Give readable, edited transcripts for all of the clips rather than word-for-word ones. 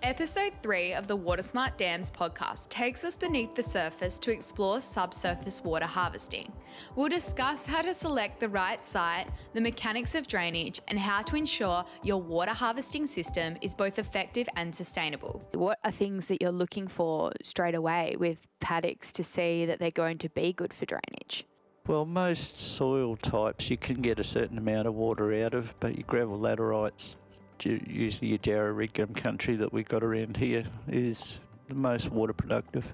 Episode 3 of the Water Smart Dams podcast takes us beneath the surface to explore subsurface water harvesting. We'll discuss how to select the right site, the mechanics of drainage, and how to ensure your water harvesting system is both effective and sustainable. What are things that you're looking for straight away with paddocks to see that they're going to be good for drainage? Well, most soil types you can get a certain amount of water out of, but your gravel laterites, usually your Jarrah-Rigum country that we've got around here, is the most water productive.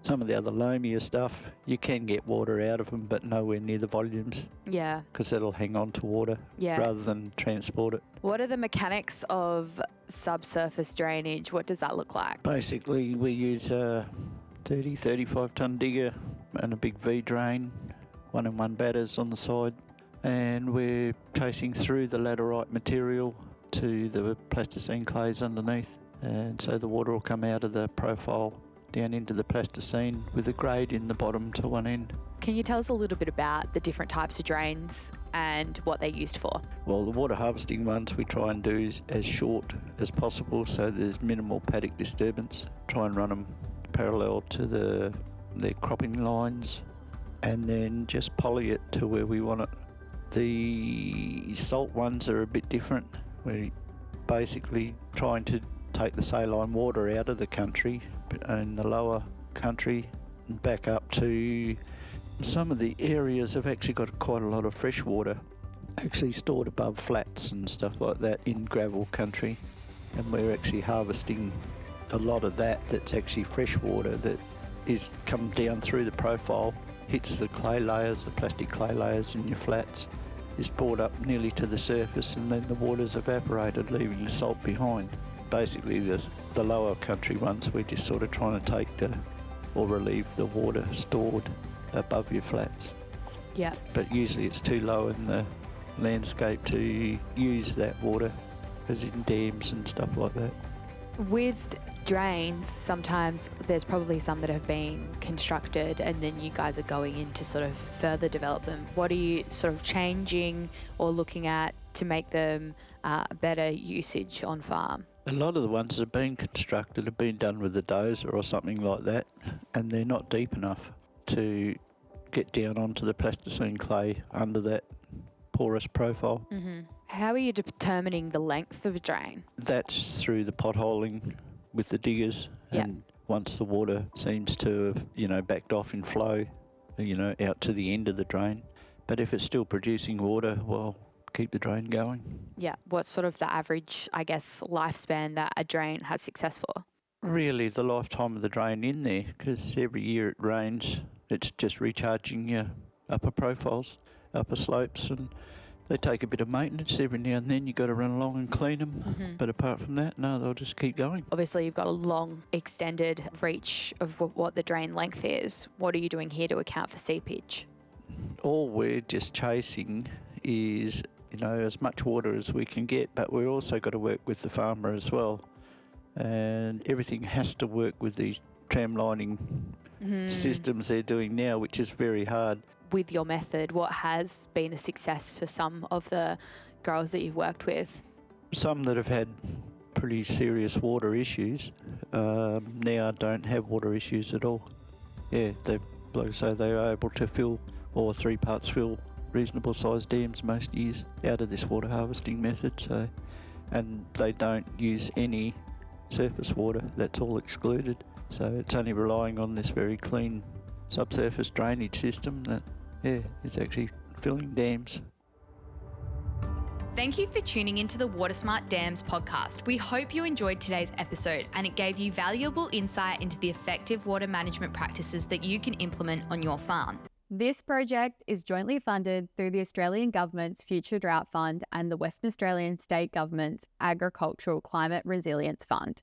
Some of the other loamier stuff, you can get water out of them, but nowhere near the volumes. Yeah. Because that'll hang on to water rather than transport it. What are the mechanics of subsurface drainage? What does that look like? Basically, we use a 35 tonne digger and a big V-drain, 1-in-1 batters on the side, and we're chasing through the laterite material to the plasticine clays underneath, and so the water will come out of the profile down into the plasticine with a grade in the bottom to one end. Can you tell us a little bit about the different types of drains and what they're used for? Well, the water harvesting ones we try and do is as short as possible so there's minimal paddock disturbance. Try and run them parallel to their cropping lines and then just poly it to where we want it. The salt ones are a bit different. We're basically trying to take the saline water out of the country in the lower country and back up to some of the areas have actually got quite a lot of fresh water actually stored above flats and stuff like that in gravel country, and we're actually harvesting a lot of that's actually fresh water that is come down through the profile, hits the clay layers, the plastic clay layers in your flats, is brought up nearly to the surface, and then the water's evaporated, leaving the salt behind. Basically, the lower country ones, we're just sort of trying to take or relieve the water stored above your flats. Yeah. But usually it's too low in the landscape to use that water, as in dams and stuff like that. With drains, sometimes there's probably some that have been constructed and then you guys are going in to sort of further develop them. What are you sort of changing or looking at to make them better usage on farm? A lot of the ones that have been constructed have been done with a dozer or something like that, and they're not deep enough to get down onto the plasticine clay under that porous profile. How are you determining the length of a drain? That's through the potholing with the diggers, and once the water seems to have, backed off in flow, out to the end of the drain. But if it's still producing water, well, keep the drain going. Yeah. What's sort of the average, I guess, lifespan that a drain has success for? Really, the lifetime of the drain in there, because every year it rains, it's just recharging your upper profiles, upper slopes, and they take a bit of maintenance every now and then. You've got to run along and clean them. But apart from that, no, they'll just keep going. Obviously, you've got a long, extended reach of what the drain length is. What are you doing here to account for seepage? All we're just chasing is, as much water as we can get, but we've also got to work with the farmer as well. And everything has to work with these tram lining systems they're doing now, which is very hard. With your method, what has been a success for some of the growers that you've worked with? Some that have had pretty serious water issues now don't have water issues at all. Yeah, they are able to fill, or 3 parts fill, reasonable sized dams most years out of this water harvesting method. So, and they don't use any surface water, that's all excluded. So it's only relying on this very clean subsurface drainage system that is actually filling dams. Thank you for tuning into the Water Smart Dams podcast. We hope you enjoyed today's episode and it gave you valuable insight into the effective water management practices that you can implement on your farm. This project is jointly funded through the Australian Government's Future Drought Fund and the Western Australian State Government's Agricultural Climate Resilience Fund.